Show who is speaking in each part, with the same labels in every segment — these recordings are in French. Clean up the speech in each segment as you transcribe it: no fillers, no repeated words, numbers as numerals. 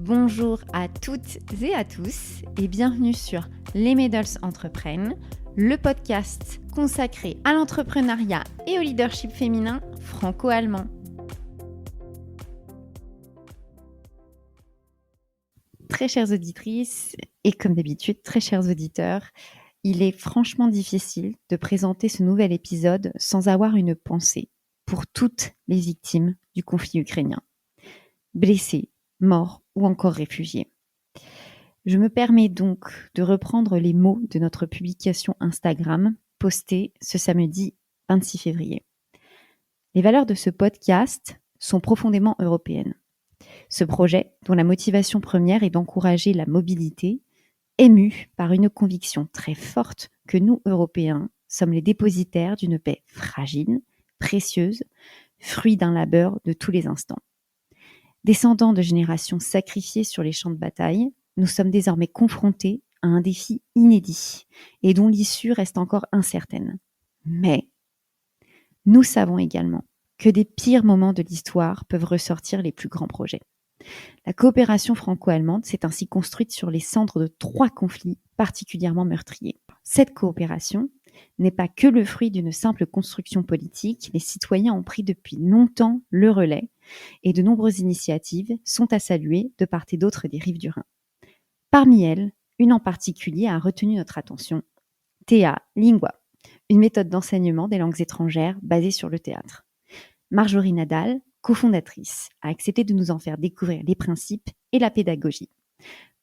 Speaker 1: Bonjour à toutes et à tous et bienvenue sur Les Medals Entreprennent, le podcast consacré à l'entrepreneuriat et au leadership féminin franco-allemand. Très chères auditrices et comme d'habitude, très chers auditeurs, il est franchement difficile de présenter ce nouvel épisode sans avoir une pensée pour toutes les victimes du conflit ukrainien. Blessés, morts ou encore réfugiés. Je me permets donc de reprendre les mots de notre publication Instagram postée ce samedi 26 février. Les valeurs de ce podcast sont profondément européennes. Ce projet, dont la motivation première est d'encourager la mobilité, est mu par une conviction très forte que nous, Européens, sommes les dépositaires d'une paix fragile, précieuse, fruit d'un labeur de tous les instants. Descendants de générations sacrifiées sur les champs de bataille, nous sommes désormais confrontés à un défi inédit et dont l'issue reste encore incertaine. Mais nous savons également que des pires moments de l'histoire peuvent ressortir les plus grands projets. La coopération franco-allemande s'est ainsi construite sur les cendres de 3 conflits particulièrement meurtriers. Cette coopération n'est pas que le fruit d'une simple construction politique, les citoyens ont pris depuis longtemps le relais et de nombreuses initiatives sont à saluer de part et d'autre des rives du Rhin. Parmi elles, une en particulier a retenu notre attention, Thea Lingua, une méthode d'enseignement des langues étrangères basée sur le théâtre. Marjorie Nadal, cofondatrice, a accepté de nous en faire découvrir les principes et la pédagogie.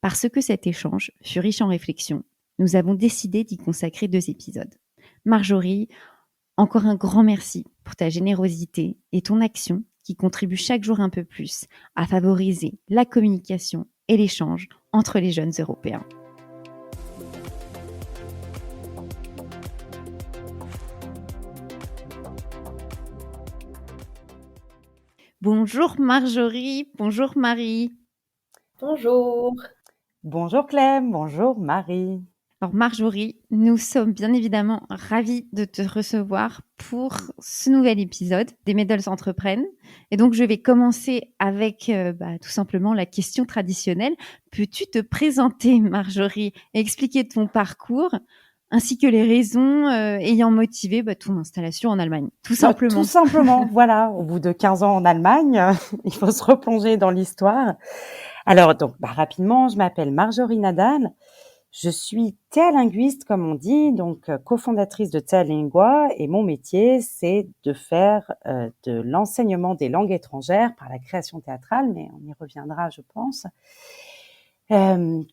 Speaker 1: Parce que cet échange fut riche en réflexions, nous avons décidé d'y consacrer 2 épisodes. Marjorie, encore un grand merci pour ta générosité et ton action qui contribue chaque jour un peu plus à favoriser la communication et l'échange entre les jeunes Européens. Bonjour Marjorie, bonjour Marie.
Speaker 2: Bonjour.
Speaker 3: Bonjour Clem, bonjour Marie.
Speaker 1: Alors Marjorie, nous sommes bien évidemment ravis de te recevoir pour ce nouvel épisode des Medals Entreprennent. Et donc je vais commencer avec tout simplement la question traditionnelle. Peux-tu te présenter Marjorie et expliquer ton parcours ainsi que les raisons ayant motivé ton installation en Allemagne, tout simplement.
Speaker 3: Tout simplement, voilà, au bout de 15 ans en Allemagne, il faut se replonger dans l'histoire. Alors donc, rapidement, je m'appelle Marjorie Nadal. Je suis théalinguiste, comme on dit, donc cofondatrice de Thea Lingua, et mon métier, c'est de faire de l'enseignement des langues étrangères par la création théâtrale, mais on y reviendra, je pense.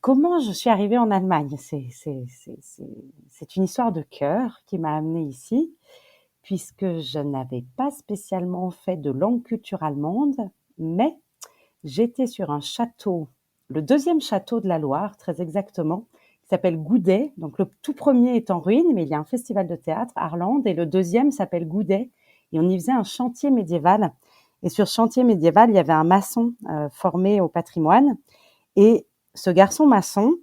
Speaker 3: Comment je suis arrivée en Allemagne ? C'est une histoire de cœur qui m'a amenée ici, puisque je n'avais pas spécialement fait de langue culture allemande, mais j'étais sur un château, le 2e château de la Loire, très exactement, qui s'appelle Goudet. Donc le tout premier est en ruine, mais il y a un festival de théâtre, Arlande, et le 2e s'appelle Goudet, et on y faisait un chantier médiéval. Et sur ce chantier médiéval, il y avait un maçon formé au patrimoine, et ce garçon maçon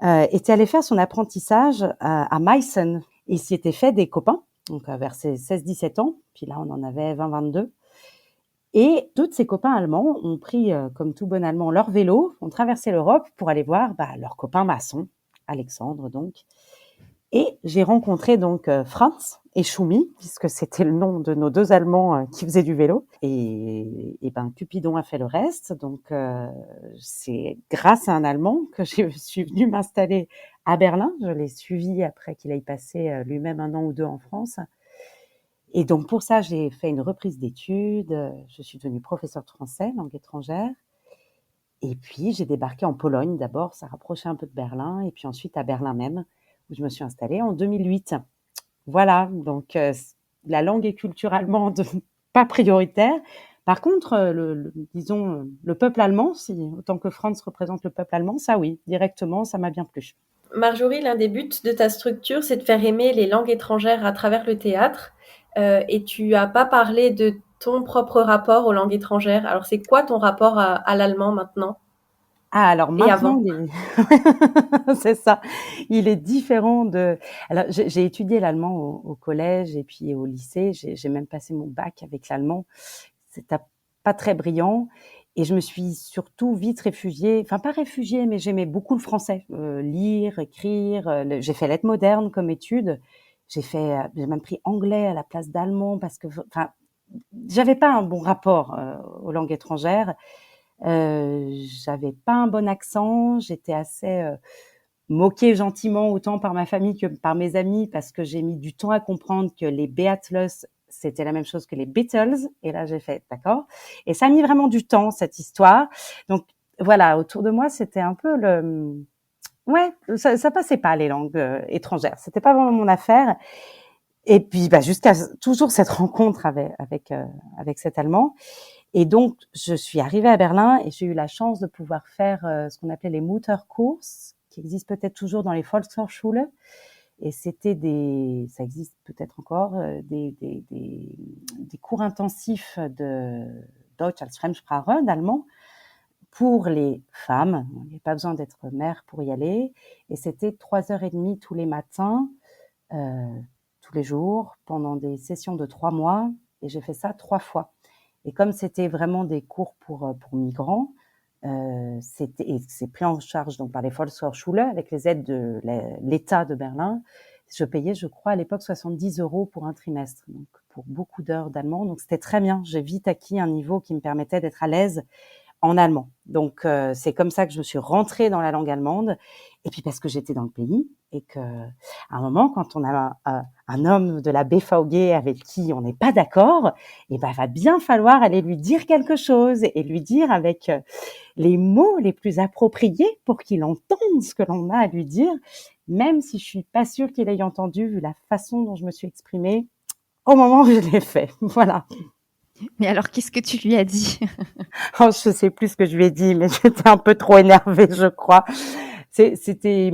Speaker 3: était allé faire son apprentissage à Meissen. Il s'y était fait des copains, donc vers ses 16-17 ans, puis là on en avait 20-22. Et tous ses copains allemands ont pris, comme tout bon allemand, leur vélo, ont traversé l'Europe pour aller voir leurs copains maçons, Alexandre donc. Et j'ai rencontré donc Franz et Schumi, puisque c'était le nom de nos 2 Allemands qui faisaient du vélo. Et Cupidon a fait le reste. Donc c'est grâce à un Allemand que je suis venue m'installer à Berlin. Je l'ai suivi après qu'il aille passer lui-même 1 an ou 2 en France. Et donc pour ça, j'ai fait une reprise d'études. Je suis devenue professeure de français, langue étrangère. Et puis j'ai débarqué en Pologne d'abord, ça rapprochait un peu de Berlin. Et puis ensuite à Berlin même, où je me suis installée en 2008. Voilà, donc la langue et culture allemande, pas prioritaire. Par contre, disons, le peuple allemand, autant que Franz représente le peuple allemand, ça oui, directement, ça m'a bien plu.
Speaker 2: Marjorie, l'un des buts de ta structure, c'est de faire aimer les langues étrangères à travers le théâtre. Et tu n'as pas parlé de ton propre rapport aux langues étrangères. Alors, c'est quoi ton rapport à l'allemand maintenant ?
Speaker 3: Alors
Speaker 2: Et
Speaker 3: maintenant,
Speaker 2: avant.
Speaker 3: c'est ça. Il est différent de. Alors j'ai étudié l'allemand au collège et puis au lycée. J'ai même passé mon bac avec l'allemand. C'était pas très brillant. Et je me suis surtout vite réfugiée, enfin pas réfugiée, mais j'aimais beaucoup le français, lire, écrire. J'ai fait lettres modernes comme étude. J'ai même pris anglais à la place d'allemand parce que, enfin, j'avais pas un bon rapport aux langues étrangères. J'avais pas un bon accent. J'étais assez moquée gentiment autant par ma famille que par mes amis parce que j'ai mis du temps à comprendre que les Beatles c'était la même chose que les Beatles. Et là, j'ai fait d'accord. Et ça a mis vraiment du temps cette histoire. Donc voilà, autour de moi, c'était un peu ouais, ça passait pas les langues étrangères. C'était pas vraiment mon affaire. Et puis jusqu'à toujours cette rencontre avec cet Allemand. Et donc, je suis arrivée à Berlin et j'ai eu la chance de pouvoir faire ce qu'on appelait les Mutterkurs, qui existent peut-être toujours dans les Volkshochschule. Et c'était ça existe peut-être encore, des cours intensifs de Deutsch als Fremdsprache, d'allemand, pour les femmes. Il n'y a pas besoin d'être mère pour y aller. Et c'était 3h30 tous les matins, tous les jours, pendant des sessions de 3 mois. Et j'ai fait ça 3 fois. Et comme c'était vraiment des cours pour migrants, c'est pris en charge donc par les Volkshochschule avec les aides de l'État de Berlin. Je payais, je crois, à l'époque 70 € pour un trimestre, donc pour beaucoup d'heures d'allemand. Donc c'était très bien. J'ai vite acquis un niveau qui me permettait d'être à l'aise en allemand. Donc c'est comme ça que je me suis rentrée dans la langue allemande. Et puis parce que j'étais dans le pays et que à un moment, quand on a un homme de la BVG avec qui on n'est pas d'accord, et va bien falloir aller lui dire quelque chose et lui dire avec les mots les plus appropriés pour qu'il entende ce que l'on a à lui dire, même si je suis pas sûre qu'il ait entendu vu la façon dont je me suis exprimée au moment où je l'ai fait. Voilà.
Speaker 1: Mais alors, qu'est-ce que tu lui as dit?
Speaker 3: Oh, je sais plus ce que je lui ai dit, mais j'étais un peu trop énervée, je crois. C'était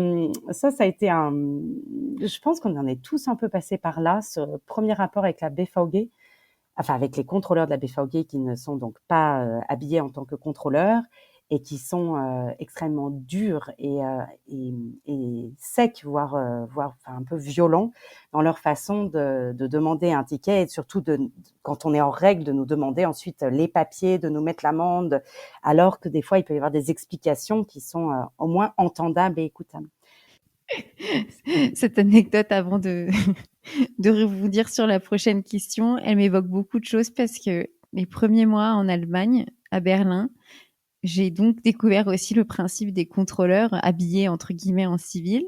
Speaker 3: ça a été je pense qu'on en est tous un peu passés par là, ce premier rapport avec la BVG, enfin avec les contrôleurs de la BVG qui ne sont donc pas habillés en tant que contrôleurs et qui sont extrêmement durs et secs, voire enfin, un peu violents dans leur façon de demander un ticket et surtout quand on est en règle de nous demander ensuite les papiers, de nous mettre l'amende, alors que des fois il peut y avoir des explications qui sont au moins entendables et écoutables.
Speaker 1: Cette anecdote avant de vous dire sur la prochaine question, elle m'évoque beaucoup de choses parce que les premiers mois en Allemagne, à Berlin, j'ai donc découvert aussi le principe des contrôleurs habillés entre guillemets en civil.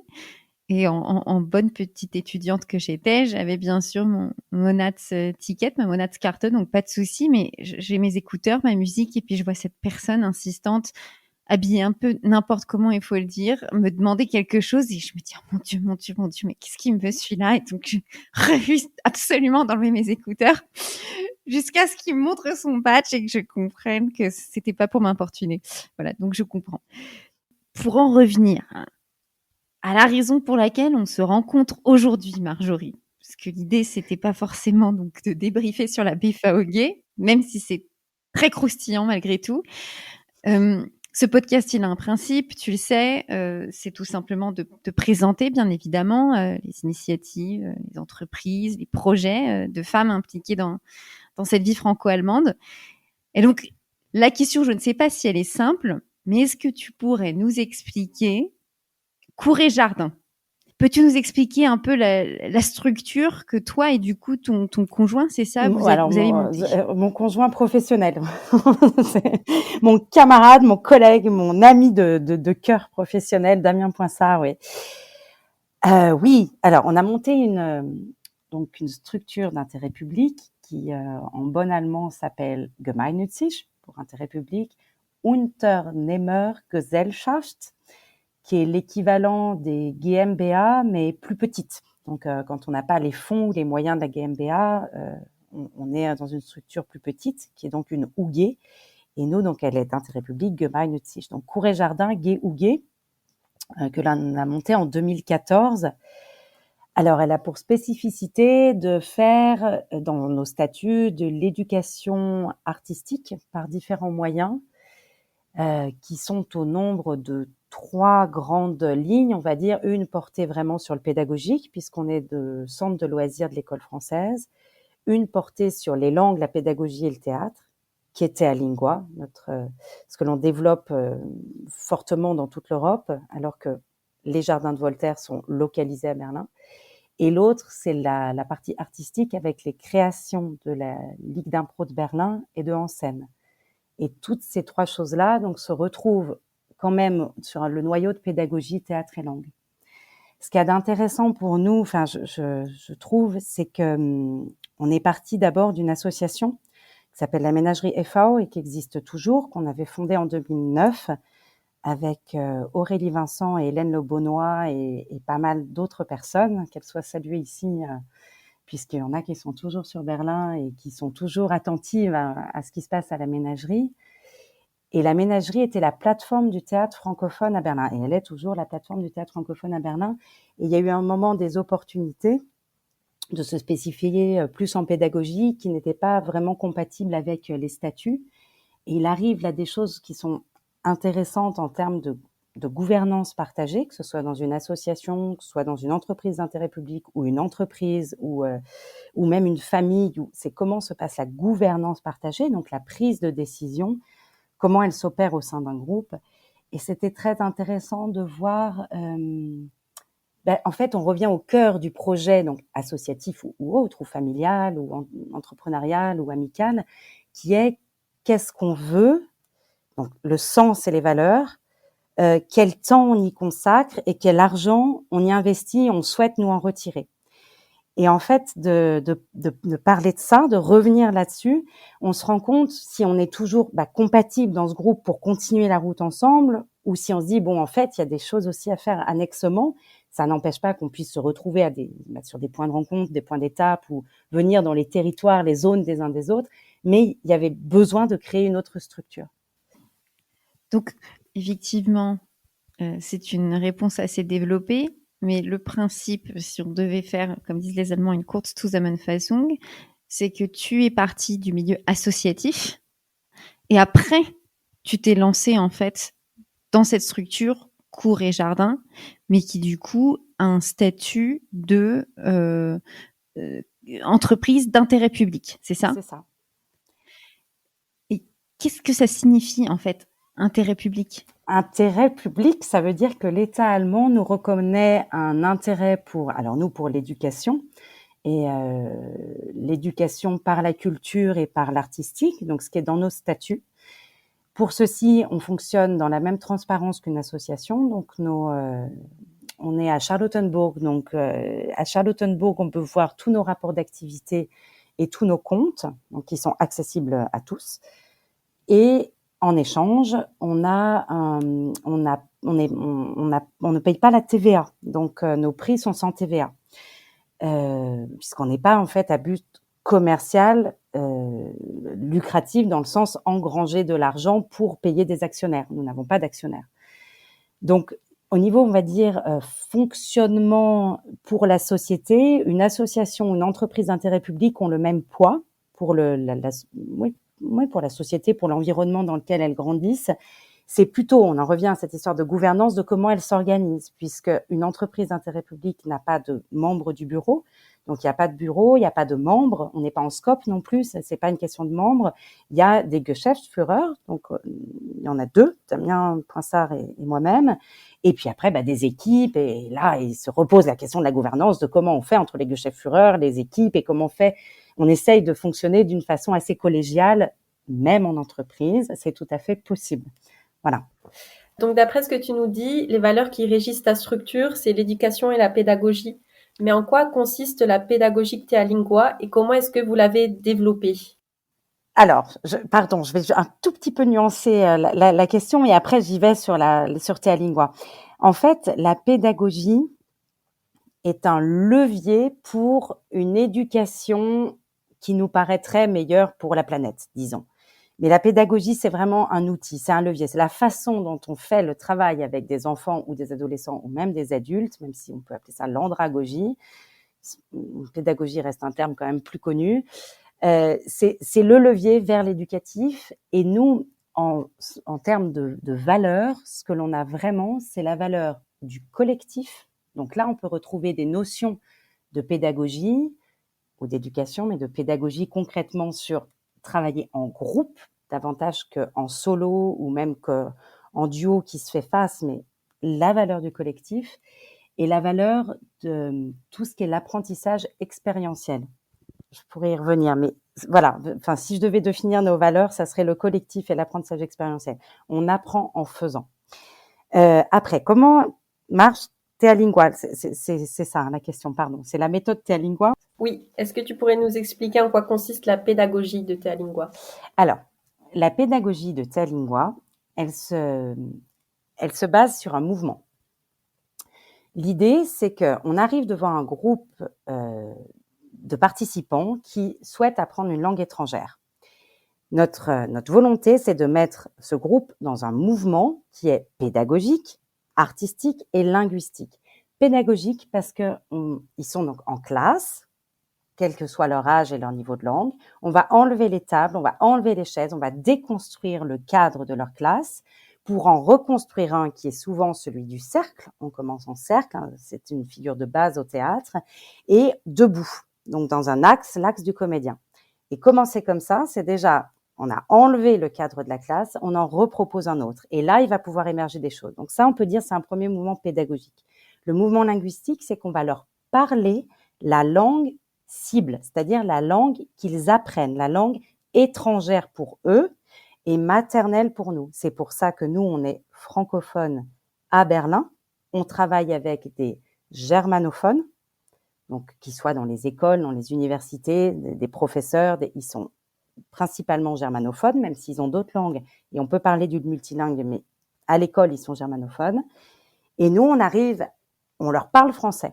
Speaker 1: Et en bonne petite étudiante que j'étais, j'avais bien sûr mon Monats-Ticket, ma Monatskarte, donc pas de souci, mais j'ai mes écouteurs, ma musique, et puis je vois cette personne insistante, habillée un peu n'importe comment, il faut le dire, me demander quelque chose, et je me dis, oh mon Dieu, mon Dieu, mon Dieu, mais qu'est-ce qui me veut celui-là? Et donc, je refuse absolument d'enlever mes écouteurs jusqu'à ce qu'il me montre son badge et que je comprenne que c'était pas pour m'importuner. Voilà, donc je comprends. Pour en revenir à la raison pour laquelle on se rencontre aujourd'hui, Marjorie. Parce que l'idée, c'était pas forcément donc de débriefer sur la BVG, même si c'est très croustillant malgré tout. Ce podcast, il a un principe, tu le sais, c'est tout simplement de présenter, bien évidemment, les initiatives, les entreprises, les projets de femmes impliquées dans cette vie franco-allemande. Et donc, la question, je ne sais pas si elle est simple, mais est-ce que tu pourrais nous expliquer Cour et Jardin? Peux-tu nous expliquer un peu la structure que toi et du coup ton conjoint, c'est ça, vous avez monté?
Speaker 3: Mon conjoint professionnel, c'est mon camarade, mon collègue, mon ami de cœur professionnel, Damien Poinsard, oui. Oui, alors on a monté donc une structure d'intérêt public qui, en bon allemand, s'appelle Gemeinnützig, pour intérêt public, Unternehmergesellschaft, qui est l'équivalent des GmbH, mais plus petite. Donc, quand on n'a pas les fonds ou les moyens de la GmbH, on est dans une structure plus petite, qui est donc une UG. Et nous, donc, elle est d'intérêt public, Gemeinnützig. Donc, Cour et Jardin, GUG, que l'on a monté en 2014. Alors, elle a pour spécificité de faire, dans nos statuts, de l'éducation artistique par différents moyens, qui sont au nombre de 3 grandes lignes, on va dire. Une portée vraiment sur le pédagogique, puisqu'on est de centre de loisirs de l'école française. Une portée sur les langues, la pédagogie et le théâtre. qui est Tealingua, ce que l'on développe fortement dans toute l'Europe, alors que les jardins de Voltaire sont localisés à Berlin. Et l'autre, c'est la partie artistique avec les créations de la Ligue d'impro de Berlin et de Hansen. Et toutes ces trois choses-là donc, se retrouvent quand même sur le noyau de pédagogie, théâtre et langue. Ce qu'il y a d'intéressant pour nous, enfin, je trouve, c'est que on est parti d'abord d'une association qui s'appelle la Ménagerie FAO et qui existe toujours, qu'on avait fondée en 2009 avec Aurélie Vincent et Hélène Le Beaunois et pas mal d'autres personnes, qu'elles soient saluées ici, puisqu'il y en a qui sont toujours sur Berlin et qui sont toujours attentives à ce qui se passe à la Ménagerie. Et la Ménagerie était la plateforme du théâtre francophone à Berlin. Et elle est toujours la plateforme du théâtre francophone à Berlin. Et il y a eu un moment des opportunités de se spécifier plus en pédagogie qui n'était pas vraiment compatible avec les statuts. Et il arrive là des choses qui sont intéressantes en termes de gouvernance partagée, que ce soit dans une association, que ce soit dans une entreprise d'intérêt public ou une entreprise ou même une famille. C'est comment se passe la gouvernance partagée, donc la prise de décision, comment elle s'opère au sein d'un groupe. Et c'était très intéressant de voir, en fait, on revient au cœur du projet, donc associatif ou autre, ou familial, ou entrepreneurial, ou amical, qui est qu'est-ce qu'on veut, donc le sens et les valeurs, quel temps on y consacre et quel argent on y investit, on souhaite nous en retirer. Et en fait, de parler de ça, de revenir là-dessus, on se rend compte si on est toujours compatible dans ce groupe pour continuer la route ensemble, ou si on se dit, bon, en fait, il y a des choses aussi à faire annexement. Ça n'empêche pas qu'on puisse se retrouver sur des points de rencontre, des points d'étape, ou venir dans les territoires, les zones des uns des autres. Mais il y avait besoin de créer une autre structure.
Speaker 1: Donc, effectivement, c'est une réponse assez développée. Mais le principe, si on devait faire, comme disent les Allemands, une Kurzzusammenfassung, c'est que tu es parti du milieu associatif et après, tu t'es lancé en fait dans cette structure cours et jardin, mais qui du coup a un statut de entreprise d'intérêt public, c'est ça?
Speaker 3: C'est ça.
Speaker 1: Et qu'est-ce que ça signifie en fait, intérêt public?
Speaker 3: Intérêt public, ça veut dire que l'État allemand nous reconnaît un intérêt pour l'éducation, et l'éducation par la culture et par l'artistique, donc ce qui est dans nos statuts. Pour ceci, on fonctionne dans la même transparence qu'une association, donc on est à Charlottenburg, donc à Charlottenburg, on peut voir tous nos rapports d'activité et tous nos comptes, donc qui sont accessibles à tous. Et en échange, on ne paye pas la TVA, donc nos prix sont sans TVA, puisqu'on n'est pas en fait à but commercial lucratif dans le sens engranger de l'argent pour payer des actionnaires. Nous n'avons pas d'actionnaires. Donc, au niveau, on va dire, fonctionnement pour la société, une association, une entreprise d'intérêt public ont le même poids pour pour la société, pour l'environnement dans lequel elles grandissent. C'est plutôt, on en revient à cette histoire de gouvernance, de comment elle s'organise, puisque une entreprise d'intérêt public n'a pas de membres du bureau, donc il n'y a pas de bureau, il n'y a pas de membres, on n'est pas en scope non plus, c'est pas une question de membres. Il y a des Geschäftsführer, donc il y en a deux, Damien Prinsard et moi-même, et puis après des équipes, et là il se repose la question de la gouvernance, de comment on fait entre les Geschäftsführer, les équipes, et comment on essaye de fonctionner d'une façon assez collégiale, même en entreprise, c'est tout à fait possible. Voilà.
Speaker 2: Donc, d'après ce que tu nous dis, les valeurs qui régissent ta structure, c'est l'éducation et la pédagogie. Mais en quoi consiste la pédagogie Tealingua et comment est-ce que vous l'avez développée?
Speaker 3: Alors, je vais un tout petit peu nuancer la question et après j'y vais sur Tealingua. En fait, la pédagogie est un levier pour une éducation qui nous paraîtrait meilleure pour la planète, disons. Mais la pédagogie, c'est vraiment un outil, c'est un levier. C'est la façon dont on fait le travail avec des enfants ou des adolescents ou même des adultes, même si on peut appeler ça l'andragogie. Pédagogie reste un terme quand même plus connu. C'est le levier vers l'éducatif. Et nous, en termes de valeur, ce que l'on a vraiment, c'est la valeur du collectif. Donc là, on peut retrouver des notions de pédagogie ou d'éducation, mais de pédagogie concrètement sur travailler en groupe davantage qu'en solo ou même qu'en duo qui se fait face, mais la valeur du collectif et la valeur de tout ce qui est l'apprentissage expérientiel. Je pourrais y revenir, mais voilà, enfin, si je devais définir nos valeurs, ça serait le collectif et l'apprentissage expérientiel. On apprend en faisant. Après, comment marche Tealingua? C'est ça hein, la question, pardon. C'est la méthode Tealingua.
Speaker 2: Oui, est-ce que tu pourrais nous expliquer en quoi consiste la pédagogie de Tealingua?
Speaker 3: Alors, la pédagogie de Tealingua, elle se base sur un mouvement. L'idée, c'est qu'on arrive devant un groupe de participants qui souhaitent apprendre une langue étrangère. Notre volonté, c'est de mettre ce groupe dans un mouvement qui est pédagogique, artistique et linguistique. Pédagogique parce qu'ils sont donc en classe, quel que soit leur âge et leur niveau de langue. On va enlever les tables, on va enlever les chaises, on va déconstruire le cadre de leur classe pour en reconstruire un qui est souvent celui du cercle. On commence en cercle, hein, c'est une figure de base au théâtre, et debout, donc dans un axe, l'axe du comédien. Et commencer comme ça, c'est déjà, on a enlevé le cadre de la classe, on en repropose un autre. Et là, il va pouvoir émerger des choses. Donc ça, on peut dire, c'est un premier mouvement pédagogique. Le mouvement linguistique, c'est qu'on va leur parler la langue cible, c'est-à-dire la langue qu'ils apprennent, la langue étrangère pour eux et maternelle pour nous. C'est pour ça que nous, on est francophones à Berlin. On travaille avec des germanophones, donc qui soient dans les écoles, dans les universités, des professeurs, ils sont principalement germanophones, même s'ils ont d'autres langues, et on peut parler d'une multilingue, mais à l'école, ils sont germanophones. Et nous, on leur parle français.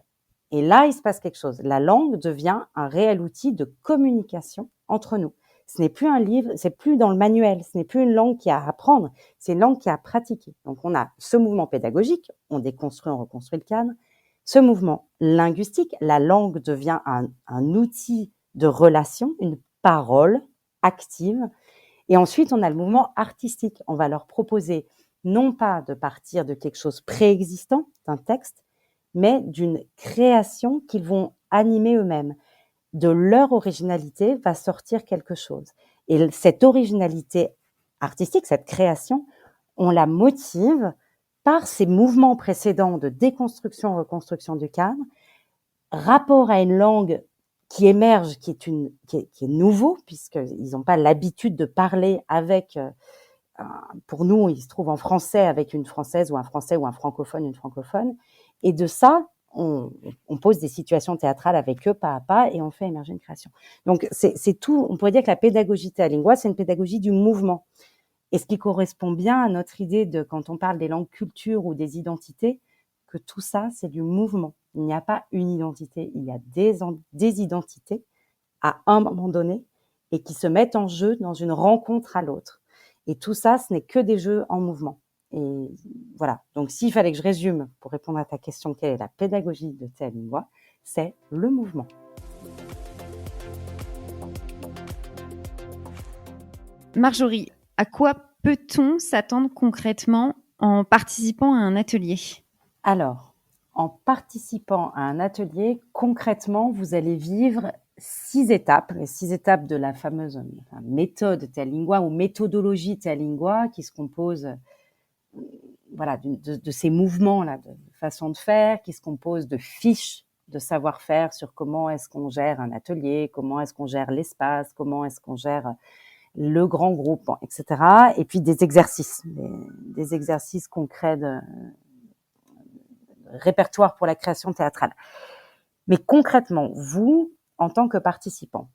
Speaker 3: Et là, il se passe quelque chose. La langue devient un réel outil de communication entre nous. Ce n'est plus un livre, c'est plus dans le manuel, ce n'est plus une langue qui a à apprendre, c'est une langue qui a à pratiquer. Donc, on a ce mouvement pédagogique, on déconstruit, on reconstruit le cadre. Ce mouvement linguistique, la langue devient un outil de relation, une parole active. Et ensuite, on a le mouvement artistique. On va leur proposer non pas de partir de quelque chose préexistant, d'un texte, mais d'une création qu'ils vont animer eux-mêmes. De leur originalité va sortir quelque chose. Et cette originalité artistique, cette création, on la motive par ces mouvements précédents de déconstruction, reconstruction du cadre, rapport à une langue qui émerge, qui est nouveau, puisqu'ils n'ont pas l'habitude de parler avec, pour nous, il se trouve en français avec une française ou un français ou un francophone, une francophone. Et de ça, on pose des situations théâtrales avec eux pas à pas et on fait émerger une création. Donc, c'est tout. On pourrait dire que la pédagogie Tealingua, c'est une pédagogie du mouvement. Et ce qui correspond bien à notre idée de, quand on parle des langues culture ou des identités, que tout ça, c'est du mouvement. Il n'y a pas une identité, il y a des identités à un moment donné et qui se mettent en jeu dans une rencontre à l'autre. Et tout ça, ce n'est que des jeux en mouvement. Et voilà. Donc, s'il fallait que je résume pour répondre à ta question, quelle est la pédagogie de Tealingua, c'est le mouvement.
Speaker 1: Marjorie, à quoi peut-on s'attendre concrètement en participant à un atelier? Alors,
Speaker 3: en participant à un atelier, concrètement, vous allez vivre 6 étapes, les 6 étapes de la fameuse méthode Tealingua ou méthodologie Tealingua qui se compose voilà, de ces mouvements-là, de façon de faire, qui se compose de fiches de savoir-faire sur comment est-ce qu'on gère un atelier, comment est-ce qu'on gère l'espace, comment est-ce qu'on gère le grand groupe, bon, etc. Et puis des exercices concrets de répertoire pour la création théâtrale. Mais concrètement, vous, en tant que participant,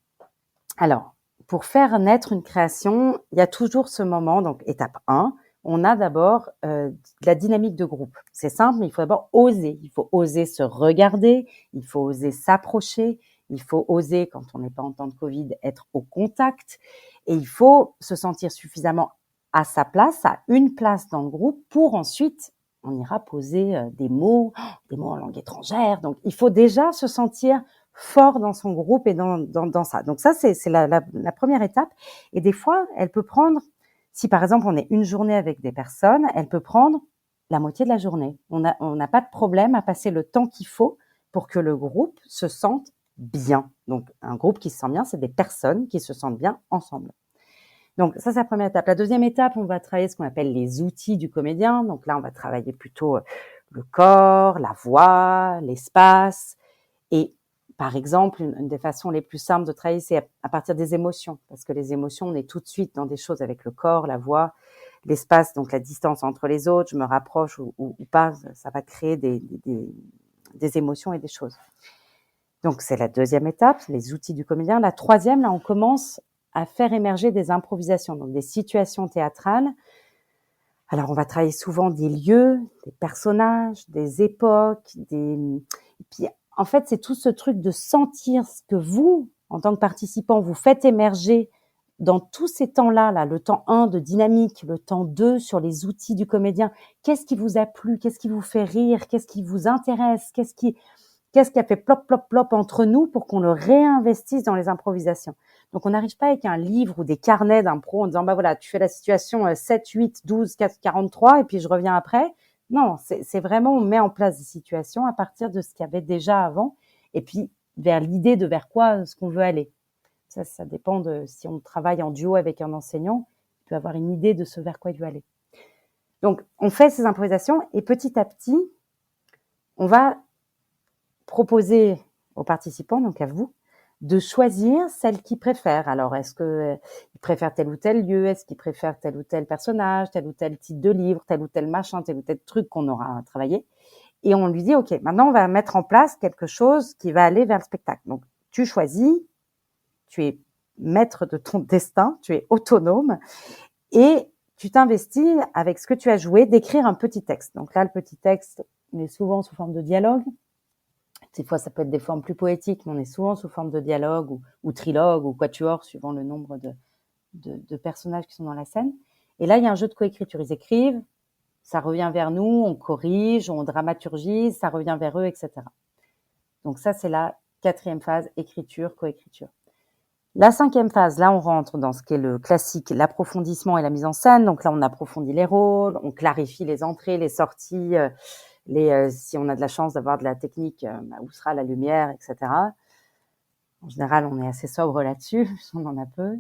Speaker 3: alors, pour faire naître une création, il y a toujours ce moment, donc étape 1, on a d'abord de la dynamique de groupe. C'est simple, mais il faut d'abord oser. Il faut oser se regarder, il faut oser s'approcher, il faut oser, quand on n'est pas en temps de Covid, être au contact. Et il faut se sentir suffisamment à sa place, à une place dans le groupe, pour ensuite, on ira poser des mots en langue étrangère. Donc, il faut déjà se sentir fort dans son groupe et dans ça. Donc ça, c'est la première étape. Et des fois, elle peut prendre, si par exemple on est une journée avec des personnes, elle peut prendre la moitié de la journée. On n'a pas de problème à passer le temps qu'il faut pour que le groupe se sente bien. Donc un groupe qui se sent bien, c'est des personnes qui se sentent bien ensemble. Donc ça, c'est la première étape. La deuxième étape, on va travailler ce qu'on appelle les outils du comédien. Donc là, on va travailler plutôt le corps, la voix, l'espace. Et par exemple, une des façons les plus simples de travailler, c'est à partir des émotions. Parce que les émotions, on est tout de suite dans des choses avec le corps, la voix, l'espace, donc la distance entre les autres, je me rapproche ou pas, ça va créer des émotions et des choses. Donc c'est la deuxième étape, les outils du comédien. La troisième, là, on commence à faire émerger des improvisations, donc des situations théâtrales. Alors on va travailler souvent des lieux, des personnages, des époques, et puis en fait c'est tout ce truc de sentir ce que vous, en tant que participant, vous faites émerger dans tous ces temps-là, là, le temps 1 de dynamique, le temps 2 sur les outils du comédien. Qu'est-ce qui vous a plu? Qu'est-ce qui vous fait rire? Qu'est-ce qui vous intéresse? Qu'est-ce qui a fait plop, plop, plop entre nous pour qu'on le réinvestisse dans les improvisations? Donc, on n'arrive pas avec un livre ou des carnets d'impro en disant, bah voilà, tu fais la situation 7, 8, 12, 4, 43 et puis je reviens après. Non, c'est vraiment, on met en place des situations à partir de ce qu'il y avait déjà avant et puis vers l'idée de vers quoi ce qu'on veut aller. Ça dépend de si on travaille en duo avec un enseignant, il peut avoir une idée de ce vers quoi il veut aller. Donc, on fait ces improvisations et petit à petit, on va proposer aux participants, donc à vous, de choisir celle qu'ils préfèrent. Alors, est-ce qu'ils préfèrent tel ou tel lieu? Est-ce qu'ils préfèrent tel ou tel personnage, tel ou tel titre de livre, tel ou tel machin, tel ou tel truc qu'on aura travaillé? Et on lui dit, OK, maintenant, on va mettre en place quelque chose qui va aller vers le spectacle. Donc, tu choisis, tu es maître de ton destin, tu es autonome et tu t'investis avec ce que tu as joué d'écrire un petit texte. Donc là, le petit texte, on est souvent sous forme de dialogue. Des fois, ça peut être des formes plus poétiques, mais on est souvent sous forme de dialogue ou trilogue ou quatuor, suivant le nombre de personnages qui sont dans la scène. Et là, il y a un jeu de coécriture. Ils écrivent, ça revient vers nous, on corrige, on dramaturgise, ça revient vers eux, etc. Donc ça, c'est la 4e phase, écriture, coécriture. La 5e phase, là, on rentre dans ce qui est le classique, l'approfondissement et la mise en scène. Donc là, on approfondit les rôles, on clarifie les entrées, les sorties, si on a de la chance d'avoir de la technique, où sera la lumière, etc. En général, on est assez sobre là-dessus, on en a peu.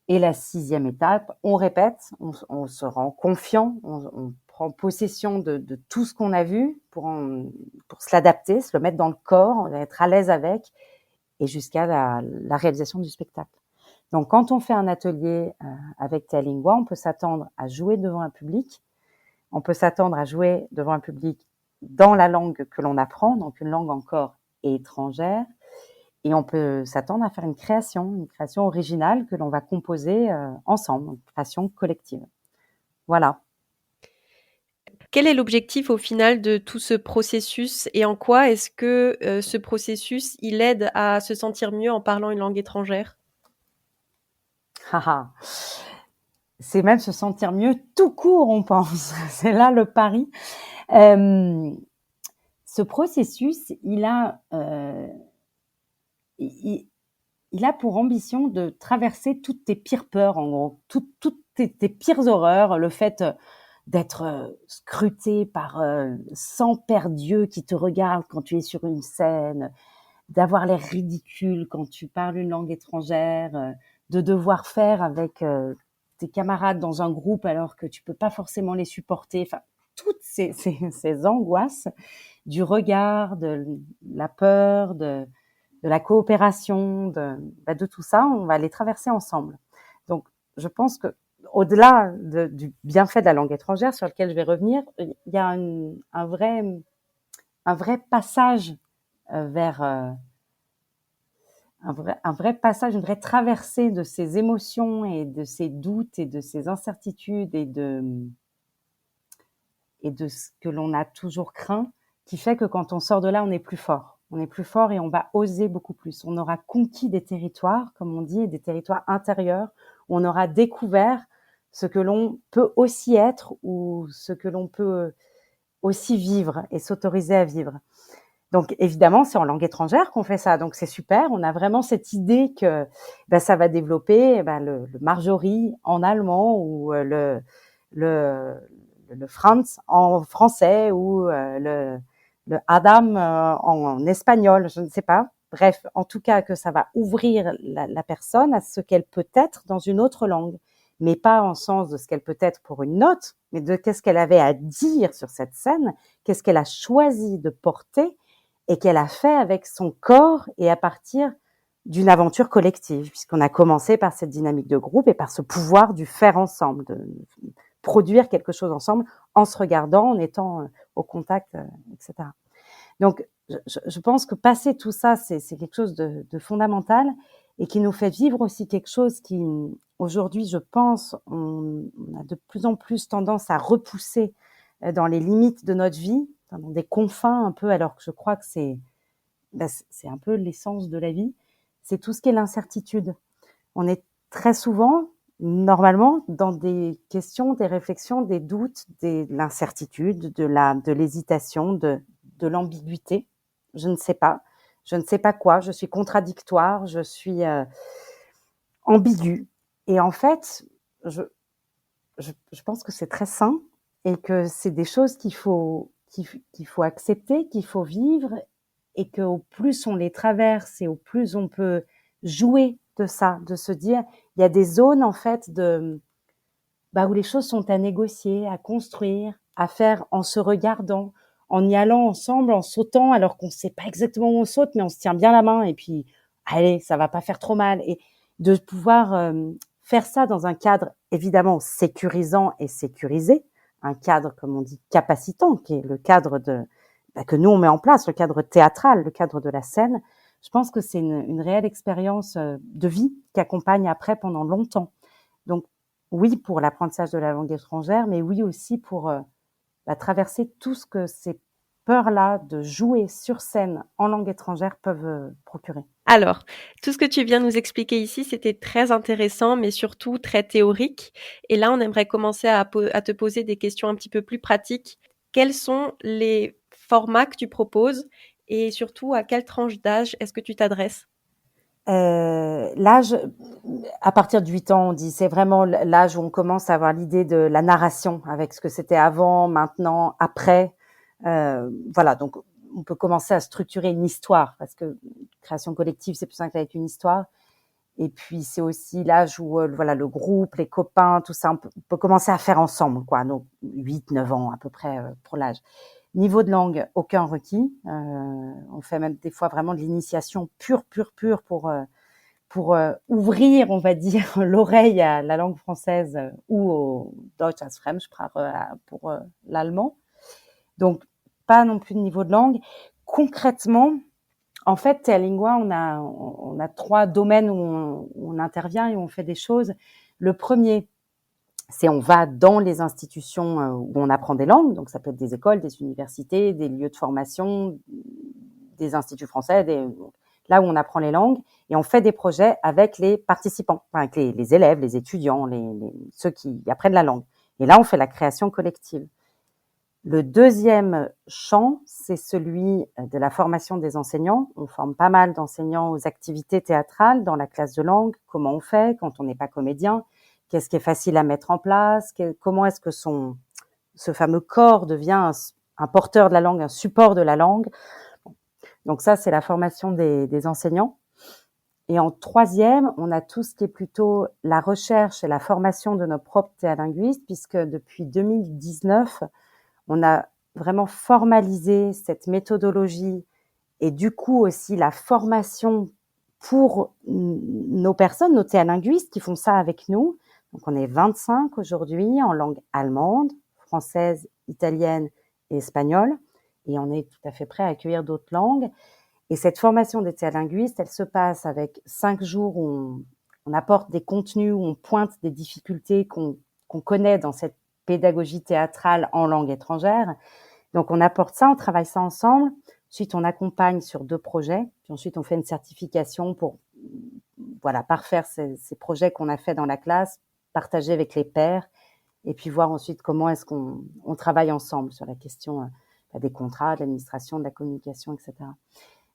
Speaker 3: Et la 6e étape, on répète, on se rend confiant, on prend possession de tout ce qu'on a vu pour se l'adapter, se le mettre dans le corps, être à l'aise avec, et jusqu'à la réalisation du spectacle. Donc, quand on fait un atelier avec Théa Lingua, on peut s'attendre à jouer devant un public, on peut s'attendre à jouer devant un public dans la langue que l'on apprend, donc une langue encore étrangère, et on peut s'attendre à faire une création originale que l'on va composer ensemble, une création collective. Voilà.
Speaker 2: Quel est l'objectif au final de tout ce processus et en quoi est-ce que ce processus, il aide à se sentir mieux en parlant une langue étrangère?
Speaker 3: C'est même se sentir mieux tout court, on pense. C'est là le pari. Ce processus, il a pour ambition de traverser toutes tes pires peurs, en gros, toutes tes pires horreurs, le fait d'être scruté par 100 paires d'yeux qui te regardent quand tu es sur une scène, d'avoir l'air ridicule quand tu parles une langue étrangère, de devoir faire avec tes camarades dans un groupe alors que tu peux pas forcément les supporter. Enfin, toutes ces angoisses du regard, de la peur, de la coopération, de tout ça, on va les traverser ensemble. Donc, je pense que au-delà du bienfait de la langue étrangère sur lequel je vais revenir, il y a un vrai passage vers un vrai passage, une vraie traversée de ces émotions et de ces doutes et de ces incertitudes et de ce que l'on a toujours craint, qui fait que quand on sort de là, on est plus fort. On est plus fort et on va oser beaucoup plus. On aura conquis des territoires, comme on dit, des territoires intérieurs, où on aura découvert ce que l'on peut aussi être ou ce que l'on peut aussi vivre et s'autoriser à vivre. Donc, évidemment, c'est en langue étrangère qu'on fait ça. Donc, c'est super. On a vraiment cette idée que ça va développer le Marjorie en allemand ou le Franz en français ou le Adam en espagnol, je ne sais pas. Bref, en tout cas, que ça va ouvrir la personne à ce qu'elle peut être dans une autre langue. mais pas en sens de ce qu'elle peut être pour une note, mais de qu'est-ce qu'elle avait à dire sur cette scène, qu'est-ce qu'elle a choisi de porter et qu'elle a fait avec son corps et à partir d'une aventure collective, puisqu'on a commencé par cette dynamique de groupe et par ce pouvoir du faire ensemble, de produire quelque chose ensemble en se regardant, en étant au contact, etc. Donc, je pense que passer tout ça, c'est quelque chose de fondamental et qui nous fait vivre aussi quelque chose qui, aujourd'hui, je pense, on a de plus en plus tendance à repousser dans les limites de notre vie, dans des confins un peu, alors que je crois que c'est un peu l'essence de la vie, c'est tout ce qui est l'incertitude. On est très souvent, normalement, dans des questions, des réflexions, des doutes, de l'incertitude, de l'hésitation, de l'ambiguïté. Je ne sais pas. Je ne sais pas quoi. Je suis contradictoire. Je suis ambiguë. Et en fait, je pense que c'est très sain et que c'est des choses qu'il faut accepter, qu'il faut vivre et qu'au plus on les traverse et au plus on peut jouer de ça, de se dire, il y a des zones en fait où les choses sont à négocier, à construire, à faire en se regardant, en y allant ensemble, en sautant alors qu'on ne sait pas exactement où on saute, mais on se tient bien la main et puis allez, ça va pas faire trop mal et de pouvoir faire ça dans un cadre évidemment sécurisant et sécurisé, un cadre comme on dit capacitant, qui est le cadre que nous on met en place, le cadre théâtral, le cadre de la scène. Je pense que c'est une réelle expérience de vie qui accompagne après pendant longtemps. Donc oui pour l'apprentissage de la langue étrangère, mais oui aussi pour traverser tout ce que ces peurs-là de jouer sur scène en langue étrangère peuvent procurer.
Speaker 2: Alors, tout ce que tu viens nous expliquer ici, c'était très intéressant, mais surtout très théorique. Et là, on aimerait commencer à te poser des questions un petit peu plus pratiques. Quels sont les formats que tu proposes et surtout à quelle tranche d'âge est-ce que tu t'adresses?
Speaker 3: L'âge, à partir de 8 ans, on dit, c'est vraiment l'âge où on commence à avoir l'idée de la narration avec ce que c'était avant, maintenant, après. Voilà, donc on peut commencer à structurer une histoire parce que création collective, c'est plus simple avec une histoire. Et puis c'est aussi l'âge où voilà le groupe, les copains, tout ça, on peut commencer à faire ensemble, quoi. Donc 8-9 ans à peu près pour l'âge. Niveau de langue, aucun requis. On fait même des fois vraiment de l'initiation pure pour ouvrir, on va dire, l'oreille à la langue française ou au Deutsch als Fremdsprache pour l'allemand. Donc, pas non plus de niveau de langue. Concrètement, en fait, Théalingua, on a 3 domaines où on intervient et où on fait des choses. Le premier, c'est on va dans les institutions où on apprend des langues. Donc, ça peut être des écoles, des universités, des lieux de formation, des instituts français, là où on apprend les langues. Et on fait des projets avec les participants, avec les élèves, les étudiants, ceux qui apprennent la langue. Et là, on fait la création collective. Le deuxième champ, c'est celui de la formation des enseignants. On forme pas mal d'enseignants aux activités théâtrales dans la classe de langue. Comment on fait quand on n'est pas comédien? Qu'est-ce qui est facile à mettre en place? Comment est-ce que ce fameux corps devient un porteur de la langue, un support de la langue? Donc ça, c'est la formation des enseignants. Et en troisième, on a tout ce qui est plutôt la recherche et la formation de nos propres théalinguistes, puisque depuis 2019, on a vraiment formalisé cette méthodologie et du coup aussi la formation pour nos personnes, nos théalinguistes qui font ça avec nous. Donc on est 25 aujourd'hui en langue allemande, française, italienne et espagnole. Et on est tout à fait prêt à accueillir d'autres langues. Et cette formation des théalinguistes, elle se passe avec 5 jours où on apporte des contenus, où on pointe des difficultés qu'on connaît dans cette pédagogie théâtrale en langue étrangère. Donc, on apporte ça, on travaille ça ensemble. Ensuite, on accompagne sur 2 projets. Puis ensuite, on fait une certification pour parfaire ces projets qu'on a fait dans la classe, partager avec les pairs et puis voir ensuite comment est-ce qu'on travaille ensemble sur la question des contrats, de l'administration, de la communication, etc.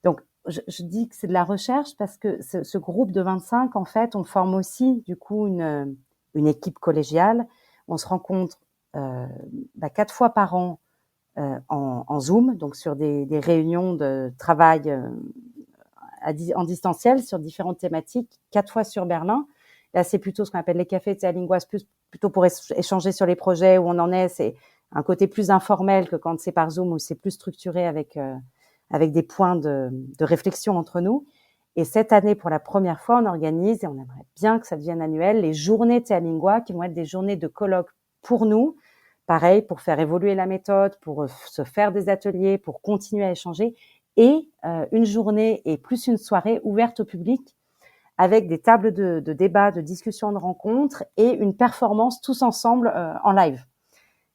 Speaker 3: Donc, je dis que c'est de la recherche parce que ce groupe de 25, en fait, on forme aussi du coup une équipe collégiale. On se rencontre 4 fois par an en Zoom, donc sur des réunions de travail en distanciel sur différentes thématiques, 4 fois sur Berlin. Là, c'est plutôt ce qu'on appelle les cafés Tealingua, plutôt pour échanger sur les projets où on en est. C'est un côté plus informel que quand c'est par Zoom, où c'est plus structuré avec des points de réflexion entre nous. Et cette année, pour la première fois, on organise, et on aimerait bien que ça devienne annuel, les journées Tealingua, qui vont être des journées de colloques pour nous, pareil, pour faire évoluer la méthode, pour se faire des ateliers, pour continuer à échanger, et une journée et plus une soirée ouverte au public, avec des tables de débat, de discussion, de rencontres, et une performance tous ensemble en live.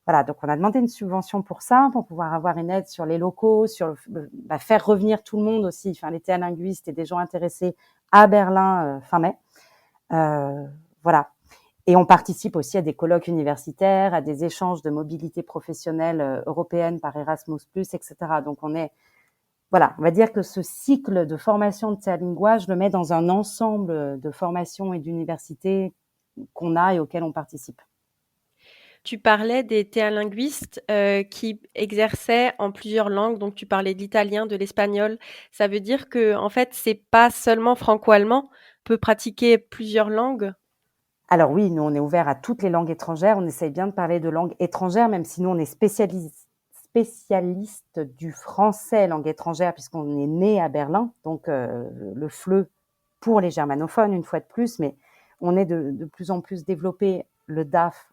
Speaker 3: Voilà, donc on a demandé une subvention pour ça, pour pouvoir avoir une aide sur les locaux, sur faire revenir tout le monde aussi, enfin les théalinguistes et des gens intéressés à Berlin fin mai. Voilà. Et on participe aussi à des colloques universitaires, à des échanges de mobilité professionnelle européenne par Erasmus+, etc. Donc on va dire que ce cycle de formation de Tealingua, je le mets dans un ensemble de formations et d'universités qu'on a et auxquelles on participe.
Speaker 2: Tu parlais des théalinguistes qui exerçaient en plusieurs langues, donc tu parlais de l'italien, de l'espagnol. Ça veut dire que en fait, c'est pas seulement franco-allemand, on peut pratiquer plusieurs langues.
Speaker 3: Alors oui, nous on est ouvert à toutes les langues étrangères, on essaye bien de parler de langues étrangères, même si nous on est spécialiste du français langue étrangère, puisqu'on est né à Berlin, donc le FLE pour les germanophones une fois de plus, mais on est de plus en plus développé le DAF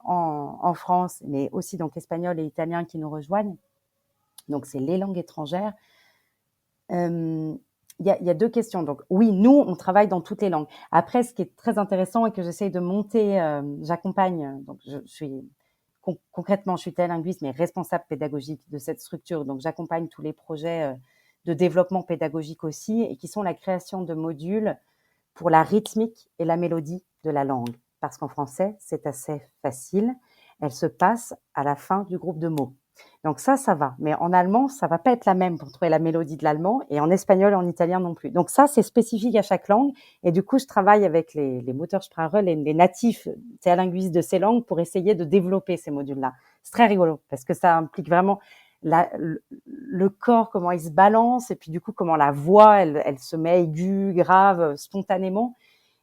Speaker 3: en France, mais aussi donc espagnol et italien qui nous rejoignent. Donc c'est les langues étrangères. Il y a deux questions. Donc oui, nous on travaille dans toutes les langues. Après, ce qui est très intéressant et que j'essaye de monter, j'accompagne. Donc concrètement, je suis théalinguiste, mais responsable pédagogique de cette structure. Donc j'accompagne tous les projets de développement pédagogique aussi, et qui sont la création de modules pour la rythmique et la mélodie de la langue. Parce qu'en français, c'est assez facile. Elle se passe à la fin du groupe de mots. Donc ça va. Mais en allemand, ça va pas être la même pour trouver la mélodie de l'allemand, et en espagnol et en italien non plus. Donc ça, c'est spécifique à chaque langue. Et du coup, je travaille avec les Muttersprache, les natifs théalinguistes de ces langues pour essayer de développer ces modules-là. C'est très rigolo parce que ça implique vraiment le corps, comment il se balance, et puis du coup, comment la voix, elle se met aiguë, grave, spontanément.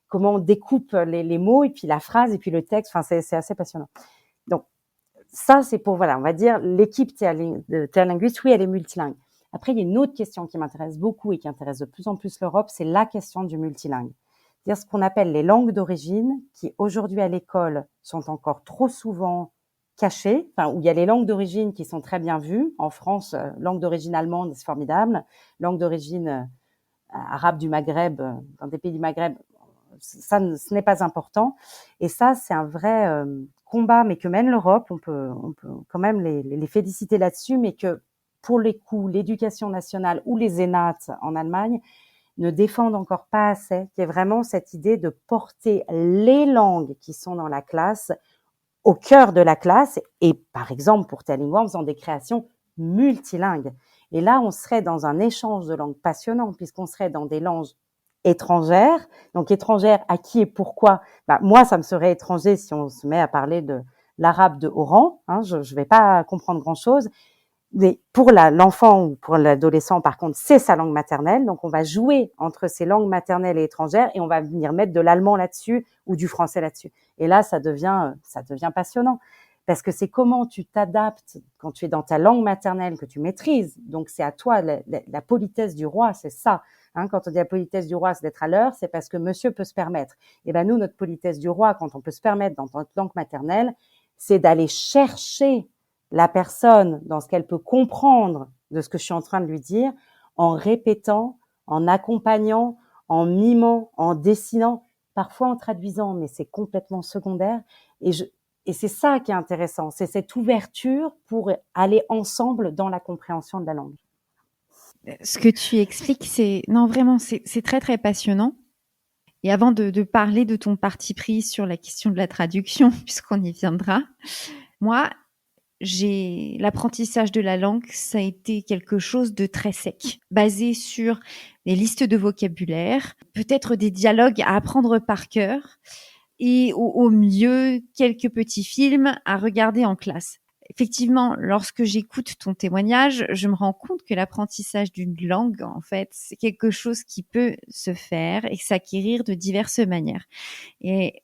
Speaker 3: Comment on découpe les mots, et puis la phrase, et puis le texte. Enfin, c'est assez passionnant. Donc, ça, c'est pour, on va dire, l'équipe de théalinguistes, oui, elle est multilingue. Après, il y a une autre question qui m'intéresse beaucoup et qui intéresse de plus en plus l'Europe, c'est la question du multilingue. C'est-à-dire ce qu'on appelle les langues d'origine, qui aujourd'hui à l'école sont encore trop souvent cachées, où il y a les langues d'origine qui sont très bien vues. En France, langue d'origine allemande, c'est formidable. Langue d'origine arabe du Maghreb, dans des pays du Maghreb, ce n'est pas important. Et ça, c'est un vrai combat, mais que mène l'Europe. On peut quand même les féliciter là-dessus, mais que pour les coups, l'éducation nationale ou les ENAT en Allemagne ne défendent encore pas assez, qui est vraiment cette idée de porter les langues qui sont dans la classe au cœur de la classe, et par exemple pour Tealingua en faisant des créations multilingues. Et là, on serait dans un échange de langues passionnant, puisqu'on serait dans des langues étrangères. Donc étrangères à qui et pourquoi? Moi, ça me serait étranger si on se met à parler de l'arabe de haut rang. Je vais pas comprendre grand-chose. Mais pour l'enfant ou pour l'adolescent, par contre, c'est sa langue maternelle. Donc on va jouer entre ces langues maternelles et étrangères, et on va venir mettre de l'allemand là-dessus ou du français là-dessus. Et là, ça devient passionnant. Parce que c'est comment tu t'adaptes quand tu es dans ta langue maternelle que tu maîtrises. Donc c'est à toi, la politesse du roi, c'est ça. Quand on dit la politesse du roi, c'est d'être à l'heure, c'est parce que monsieur peut se permettre. Et nous, notre politesse du roi, quand on peut se permettre dans notre langue maternelle, c'est d'aller chercher la personne dans ce qu'elle peut comprendre de ce que je suis en train de lui dire, en répétant, en accompagnant, en mimant, en dessinant, parfois en traduisant, mais c'est complètement secondaire. Et c'est ça qui est intéressant, c'est cette ouverture pour aller ensemble dans la compréhension de la langue.
Speaker 1: Ce que tu expliques, c'est très, très passionnant. Et avant de parler de ton parti pris sur la question de la traduction, puisqu'on y viendra, moi, l'apprentissage de la langue, ça a été quelque chose de très sec, basé sur des listes de vocabulaire, peut-être des dialogues à apprendre par cœur, et au mieux quelques petits films à regarder en classe. effectivement, lorsque j'écoute ton témoignage, je me rends compte que l'apprentissage d'une langue, en fait, c'est quelque chose qui peut se faire et s'acquérir de diverses manières. Et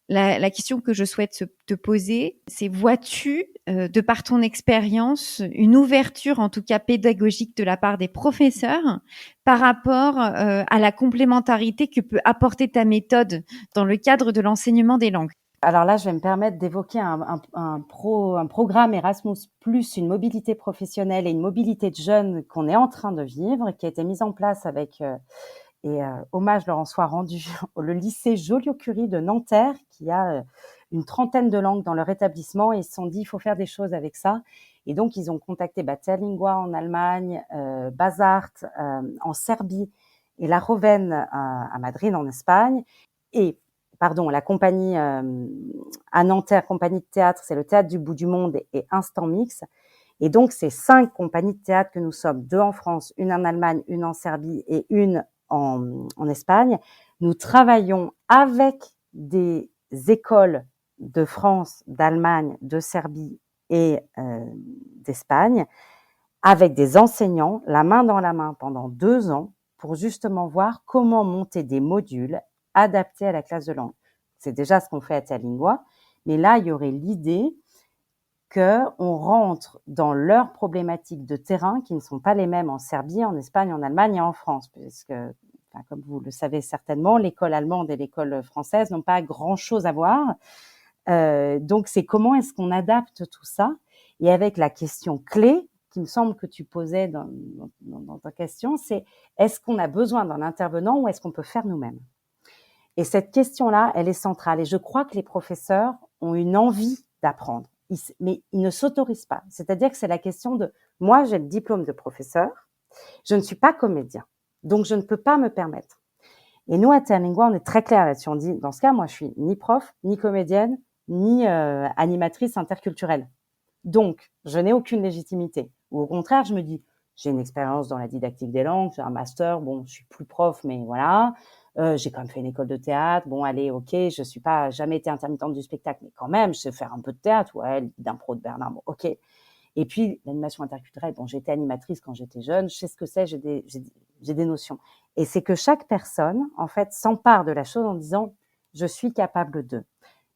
Speaker 1: la question que je souhaite te poser, c'est vois-tu, de par ton expérience, une ouverture, en tout cas pédagogique, de la part des professeurs par rapport à la complémentarité que peut apporter ta méthode dans le cadre de l'enseignement des langues?
Speaker 3: Alors là, je vais me permettre d'évoquer un programme Erasmus+, une mobilité professionnelle et une mobilité de jeunes qu'on est en train de vivre, qui a été mise en place avec, hommage leur en soit rendu, le lycée Joliot-Curie de Nanterre, qui a une trentaine de langues dans leur établissement, et ils se sont dit, il faut faire des choses avec ça. Et donc, ils ont contacté Terlingua en Allemagne, Bazart en Serbie et La Roven à Madrid en Espagne. Et la compagnie à Nanterre, compagnie de théâtre, c'est le Théâtre du Bout du Monde et Instant Mix. Et donc, ces 5 compagnies de théâtre que nous sommes, 2 en France, une en Allemagne, une en Serbie et une en Espagne, nous travaillons avec des écoles de France, d'Allemagne, de Serbie et d'Espagne, avec des enseignants, la main dans la main pendant 2 ans, pour justement voir comment monter des modules adaptés à la classe de langue. C'est déjà ce qu'on fait à Terlingua, mais là, il y aurait l'idée qu'on rentre dans leurs problématiques de terrain qui ne sont pas les mêmes en Serbie, en Espagne, en Allemagne et en France, puisque, comme vous le savez certainement, l'école allemande et l'école française n'ont pas grand-chose à voir. Donc, c'est comment est-ce qu'on adapte tout ça? Et avec la question clé, qui me semble que tu posais dans ta question, c'est est-ce qu'on a besoin d'un intervenant ou est-ce qu'on peut faire nous-mêmes? Et cette question-là, elle est centrale. Et je crois que les professeurs ont une envie d'apprendre, mais ils ne s'autorisent pas. C'est-à-dire que c'est la question de, moi, j'ai le diplôme de professeur, je ne suis pas comédien, donc je ne peux pas me permettre. Et nous, à Terlingua, on est très clair là-dessus. On dit, dans ce cas, moi, je suis ni prof, ni comédienne, ni animatrice interculturelle. Donc, je n'ai aucune légitimité. Ou au contraire, je me dis, j'ai une expérience dans la didactique des langues, j'ai un master, bon, je suis plus prof, mais voilà. J'ai quand même fait une école de théâtre. Bon, allez, ok, je suis pas jamais été intermittente du spectacle, mais quand même, je sais faire un peu de théâtre, ouais, d'impro de Bernard, bon, ok. Et puis, l'animation interculturelle, bon, j'étais animatrice quand j'étais jeune, je sais ce que c'est, j'ai des notions. Et c'est que chaque personne, en fait, s'empare de la chose en disant, je suis capable de.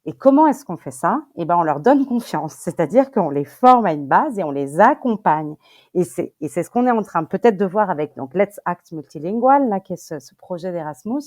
Speaker 3: Et comment est-ce qu'on fait ça? Eh ben, on leur donne confiance. C'est-à-dire qu'on les forme à une base et on les accompagne. Et c'est ce qu'on est en train peut-être de voir avec, donc, Let's Act Multilingual, là, qui est ce projet d'Erasmus,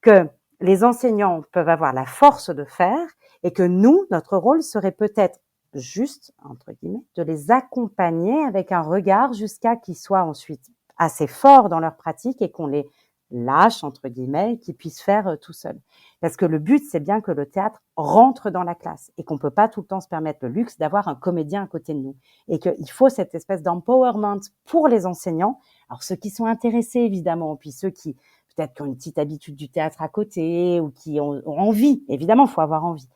Speaker 3: que les enseignants peuvent avoir la force de faire et que nous, notre rôle serait peut-être juste, entre guillemets, de les accompagner avec un regard jusqu'à qu'ils soient ensuite assez forts dans leur pratique et qu'on les lâche, entre guillemets, qu'ils puissent faire tout seuls. Parce que le but, c'est bien que le théâtre rentre dans la classe et qu'on peut pas tout le temps se permettre le luxe d'avoir un comédien à côté de nous. Et qu'il faut cette espèce d'empowerment pour les enseignants. Alors, ceux qui sont intéressés, évidemment, puis ceux qui, peut-être, qui ont une petite habitude du théâtre à côté ou qui ont envie. Évidemment, il faut avoir envie.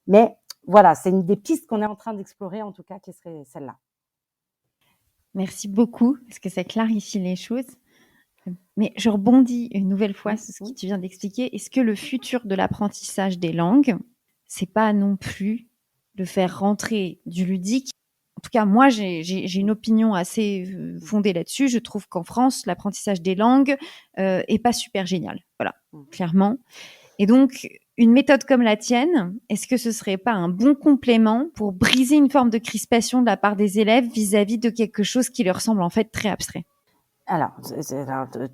Speaker 3: Mais voilà, c'est une des pistes qu'on est en train d'explorer, en tout cas, qui serait celle-là.
Speaker 1: Merci beaucoup, parce que ça clarifie les choses. Mais je rebondis une nouvelle fois sur ce que tu viens d'expliquer. Est-ce que le futur de l'apprentissage des langues, c'est pas non plus de faire rentrer du ludique? En tout cas, moi, j'ai une opinion assez fondée là-dessus. Je trouve qu'en France, l'apprentissage des langues est pas super génial. Voilà, clairement. Et donc, une méthode comme la tienne, est-ce que ce serait pas un bon complément pour briser une forme de crispation de la part des élèves vis-à-vis de quelque chose qui leur semble en fait très abstrait?
Speaker 3: Alors,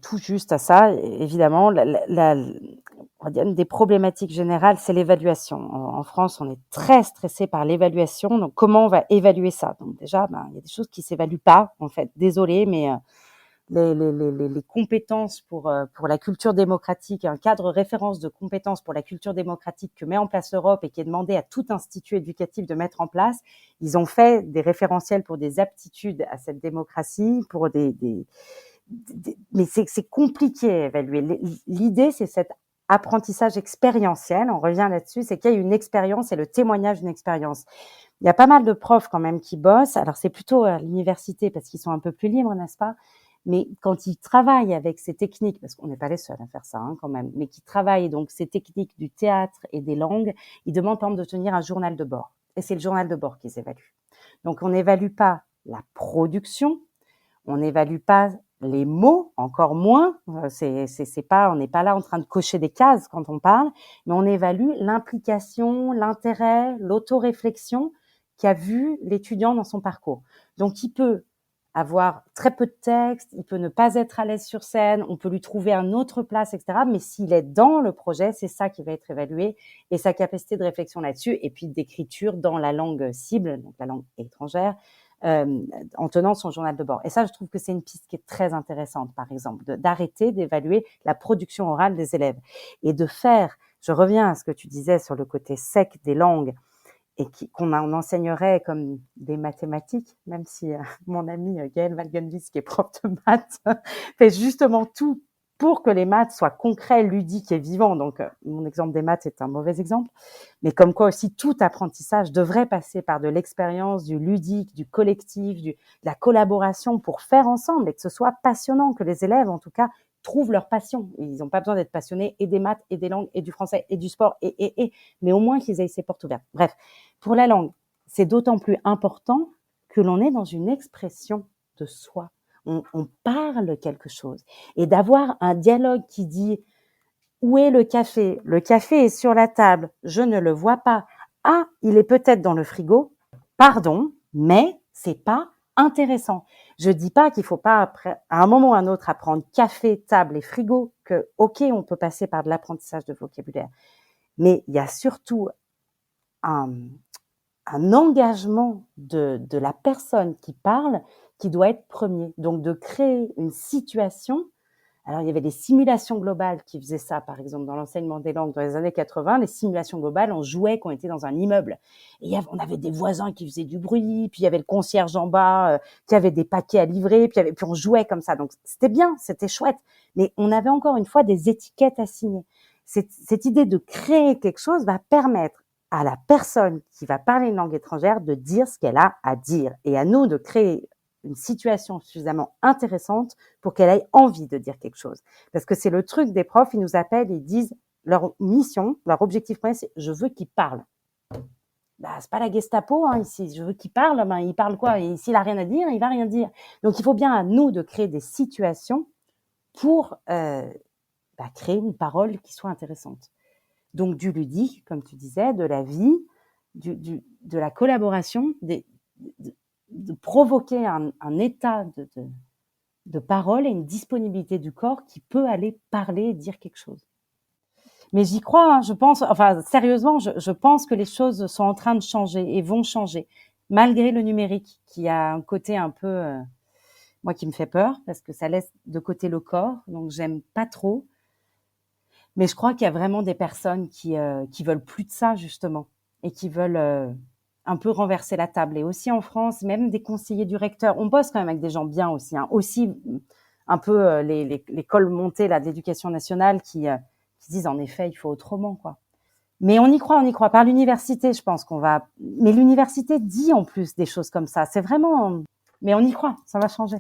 Speaker 3: tout juste à ça, évidemment, on va dire une des problématiques générales, c'est l'évaluation. En France, on est très stressé par l'évaluation. Donc, comment on va évaluer ça? Donc, déjà, il y a des choses qui s'évaluent pas, en fait. Désolée, mais les compétences pour la culture démocratique, un cadre référence de compétences pour la culture démocratique que met en place l'Europe et qui est demandé à tout institut éducatif de mettre en place, ils ont fait des référentiels pour des aptitudes à cette démocratie, pour mais c'est compliqué à évaluer. L'idée, c'est cet apprentissage expérientiel, on revient là-dessus, c'est qu'il y a une expérience et le témoignage d'une expérience. Il y a pas mal de profs quand même qui bossent, alors c'est plutôt à l'université parce qu'ils sont un peu plus libres, n'est-ce pas? Mais quand ils travaillent avec ces techniques, parce qu'on n'est pas les seuls à faire ça quand même, mais qui travaillent donc ces techniques du théâtre et des langues, ils demandent par exemple de tenir un journal de bord. Et c'est le journal de bord qu'ils évaluent. Donc, on n'évalue pas la production, on n'évalue pas les mots, encore moins. C'est pas, on n'est pas là en train de cocher des cases quand on parle, mais on évalue l'implication, l'intérêt, l'autoréflexion qu'a vu l'étudiant dans son parcours. Donc, il peut avoir très peu de texte, il peut ne pas être à l'aise sur scène, on peut lui trouver une autre place, etc. Mais s'il est dans le projet, c'est ça qui va être évalué et sa capacité de réflexion là-dessus et puis d'écriture dans la langue cible, donc la langue étrangère, en tenant son journal de bord. Et ça, je trouve que c'est une piste qui est très intéressante, par exemple, d'arrêter d'évaluer la production orale des élèves et de faire, je reviens à ce que tu disais sur le côté sec des langues, et qu'on enseignerait comme des mathématiques, même si mon ami Gaël Valgenvis, qui est prof de maths, fait justement tout pour que les maths soient concrets, ludiques et vivants. Donc, mon exemple des maths est un mauvais exemple, mais comme quoi aussi tout apprentissage devrait passer par de l'expérience, du ludique, du collectif, de la collaboration pour faire ensemble et que ce soit passionnant, que les élèves, en tout cas, trouvent leur passion. Ils n'ont pas besoin d'être passionnés et des maths, et des langues, et du français, et du sport, mais au moins qu'ils aient ces portes ouvertes. Bref, pour la langue, c'est d'autant plus important que l'on est dans une expression de soi. On parle quelque chose. Et d'avoir un dialogue qui dit « Où est le café ? Le café est sur la table. Je ne le vois pas. Ah, il est peut-être dans le frigo. Pardon, mais c'est pas intéressant. » Je dis pas qu'il faut pas après, à un moment ou à un autre apprendre café, table et frigo, que ok, on peut passer par de l'apprentissage de vocabulaire. Mais il y a surtout un engagement de la personne qui parle qui doit être premier. Donc, de créer une situation. Alors, il y avait des simulations globales qui faisaient ça, par exemple, dans l'enseignement des langues dans les années 80. Les simulations globales, on jouait qu'on était dans un immeuble. Et on avait des voisins qui faisaient du bruit, puis il y avait le concierge en bas qui avait des paquets à livrer, puis on jouait comme ça. Donc, c'était bien, c'était chouette. Mais on avait encore une fois des étiquettes à signer. Cette idée de créer quelque chose va permettre à la personne qui va parler une langue étrangère de dire ce qu'elle a à dire. Et à nous de créer une situation suffisamment intéressante pour qu'elle ait envie de dire quelque chose. Parce que c'est le truc des profs, ils nous appellent, ils disent leur mission, leur objectif premier, c'est « je veux qu'ils parlent ». Bah, c'est pas la Gestapo ici, je veux qu'il parle, il parle quoi ? Et s'il a rien à dire, il va rien dire. Donc il faut bien à nous de créer des situations pour créer une parole qui soit intéressante. Donc du ludique, comme tu disais, de la vie, de la collaboration, de provoquer un état de parole et une disponibilité du corps qui peut aller parler et dire quelque chose. Mais j'y crois, je pense, sérieusement, je pense que les choses sont en train de changer et vont changer, malgré le numérique qui a un côté un peu, moi qui me fait peur, parce que ça laisse de côté le corps, donc j'aime pas trop. Mais je crois qu'il y a vraiment des personnes qui veulent plus de ça, justement, et qui veulent un peu renverser la table. Et aussi en France, même des conseillers du recteur. On bosse quand même avec des gens bien aussi. Aussi un peu l'école montée là, de l'éducation nationale qui disent en effet, il faut autrement, quoi. Mais on y croit. Par l'université, je pense qu'on va... Mais l'université dit en plus des choses comme ça. C'est vraiment... Mais on y croit, ça va changer.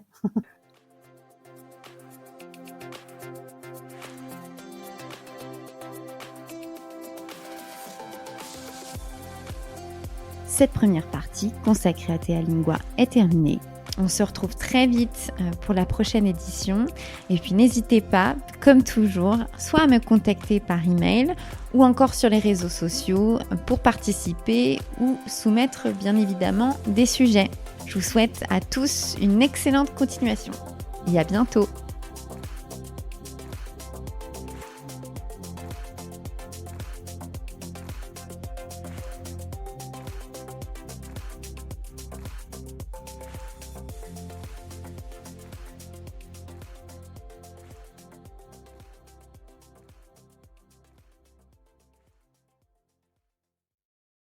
Speaker 1: Cette première partie consacrée à Thea Lingua est terminée. On se retrouve très vite pour la prochaine édition. Et puis n'hésitez pas, comme toujours, soit à me contacter par email ou encore sur les réseaux sociaux pour participer ou soumettre bien évidemment des sujets. Je vous souhaite à tous une excellente continuation et à bientôt.